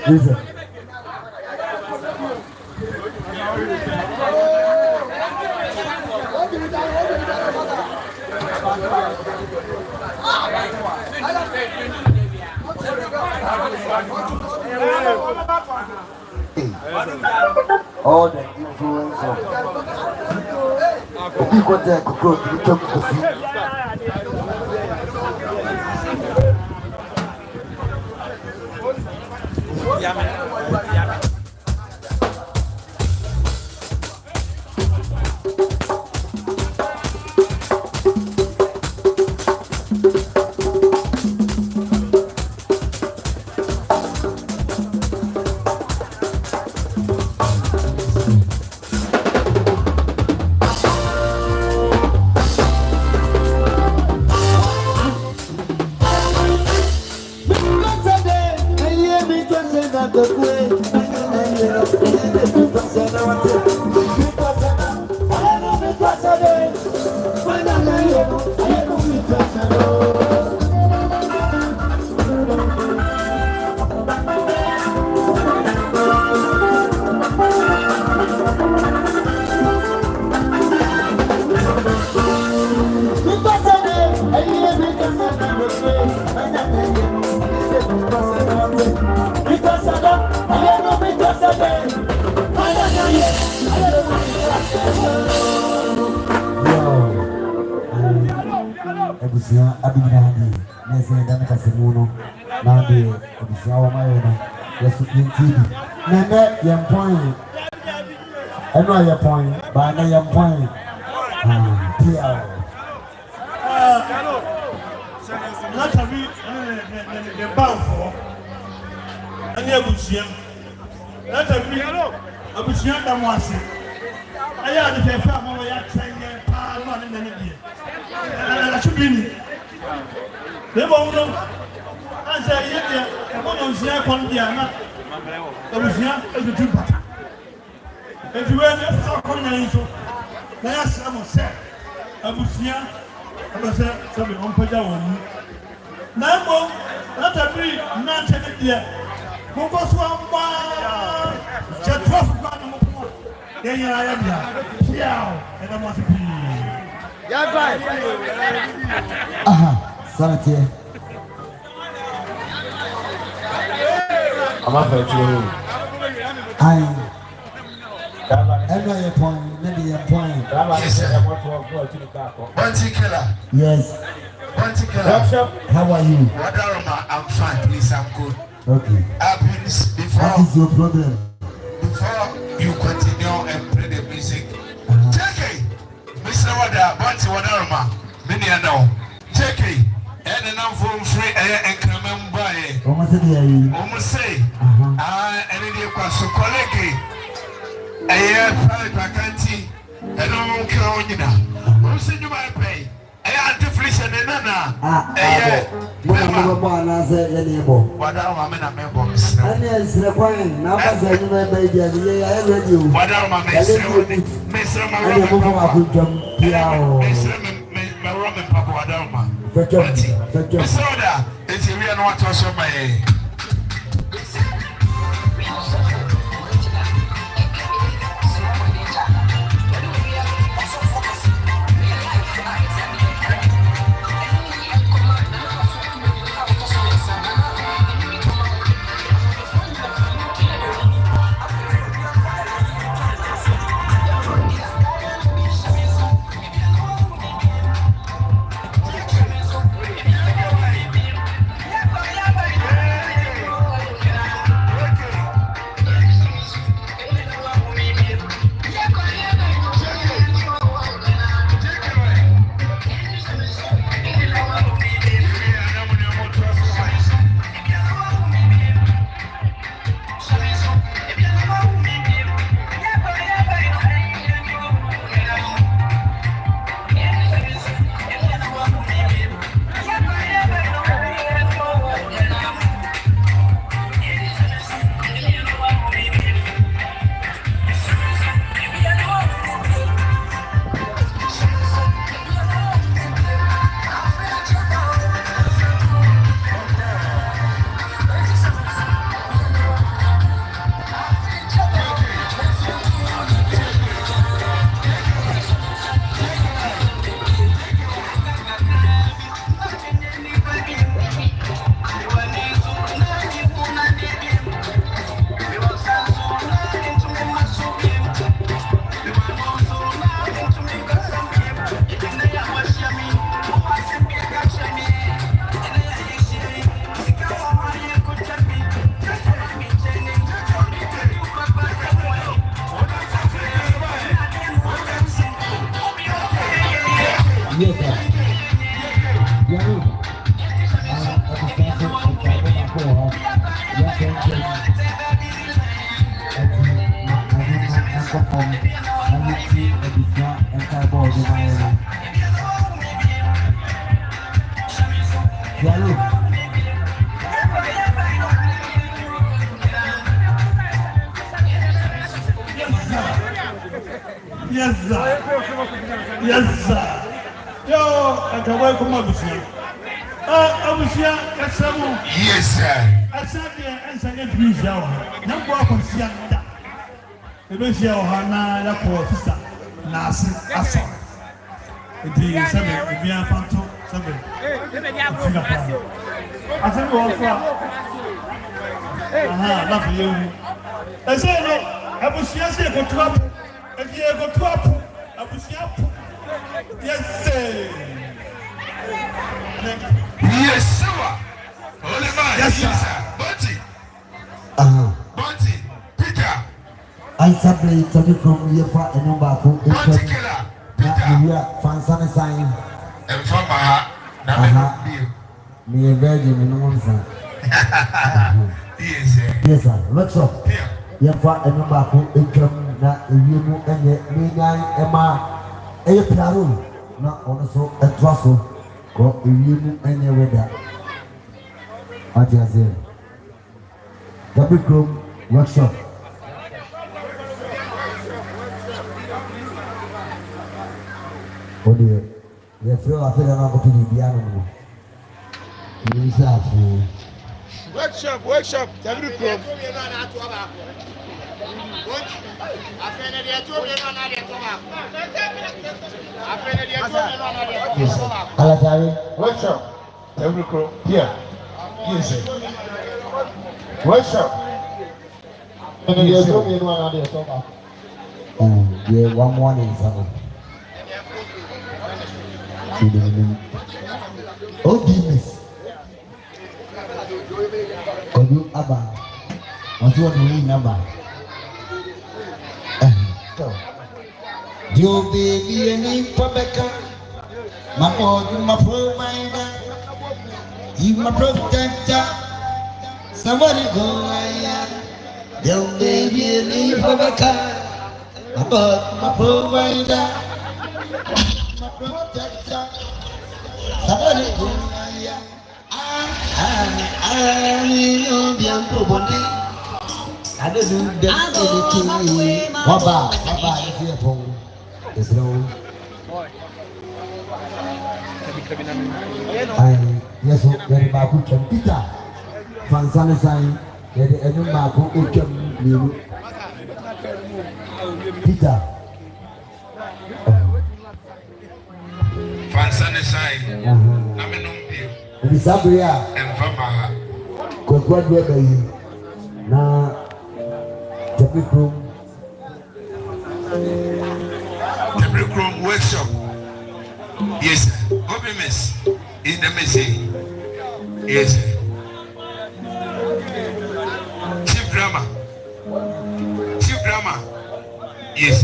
Jesus. All the influence of the people that could go to the top. Your point, but I am point. Not a bit the bow for and the Abusian. Let a bit of Abusian Damwasi. I had the family at 10 years, and I should be They won't know. I say, yeah, I'm going to see a condiana. I was here as a two butter. If you were a condiana, that's what I said. I was here, I was something on Pajama. Now, not a big, not a dear. Who goes one? Just 12. Then I am here. Yeah, and I want to be. Sanity. I'm after you. I every point, maybe a point. Particular. Yes. Particular. How are you? Wadaroma, I'm fine, please, I'm good. Okay. Please, What is your problem? before you continue and play the music, take it. Mr. Wada, Banti Wadaroma, many are now. Take it. And then I'm from free and come and buy it. Almost say, Almost say, and then you can so collect a year, Palacanti, and I'm going to now. Who's in my pay? I had to fleece and nana. I said, anymore. What I'm in a member, Miss. And yes, the point now, as I remember, I read you. What am I missing? Miss my Roman Papa Adama. Miss Oda, it's a real one to show my. Yes, sir. Yes, sir. Yo, I can welcome Abusia. Abusia, Yes, sir. I said, and sang it to me. Now, walk on Sianda. The Bessia Hana, the poor sister, Nasi, Asa. It is 7, the Bian Fanto, 7. I said, not for you. I said, Abusia said, go to up. If you go to up, Abusia. Yes, sir. Yes, sir. Yes, sir. Bunty, Peter. I separate from you for a number of Particular, Peter. We are fancy sign. And from my me a virgin in one son. Yes, sir. Yes, sir. What's up? Here. You for a number of income that you know and me, Emma, a piano, not also a trussel. Go in any weather. What you say? Double Chrome workshop. Oh dear. The flow of the number to the piano. Workshop, Double Chrome. Workshop. Double Chrome. Here. Yes. Workshop. Yeah, one morning, something. Oh, goodness. Could you Abba? What you want to read number? You baby, any Pabeka, my boy, my provider, you my protector. Somebody go, you baby, any Pabeka, my boy, my provider, my protector. Somebody go, I don't do that. Baba, is here for this road. Yes, very Baku Peter. Fansana sign, the new Baku Peter. Fansana sign. Sabria And Famaha. What were you? Now, Double Chrome. Double Chrome workshop. Yes, Bobby Miss in the message. Yes, Chief Grammar. Yes.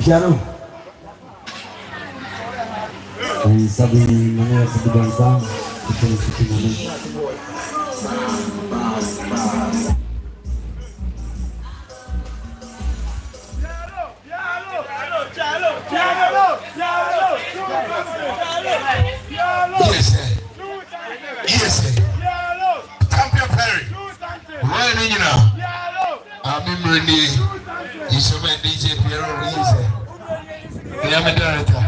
Piano. And sabi mana sabi dansa kita mesti mana. Yes, Champion Perry. Right in now. I'm in Monday. You should be DJ Piero Reese. I'm a director.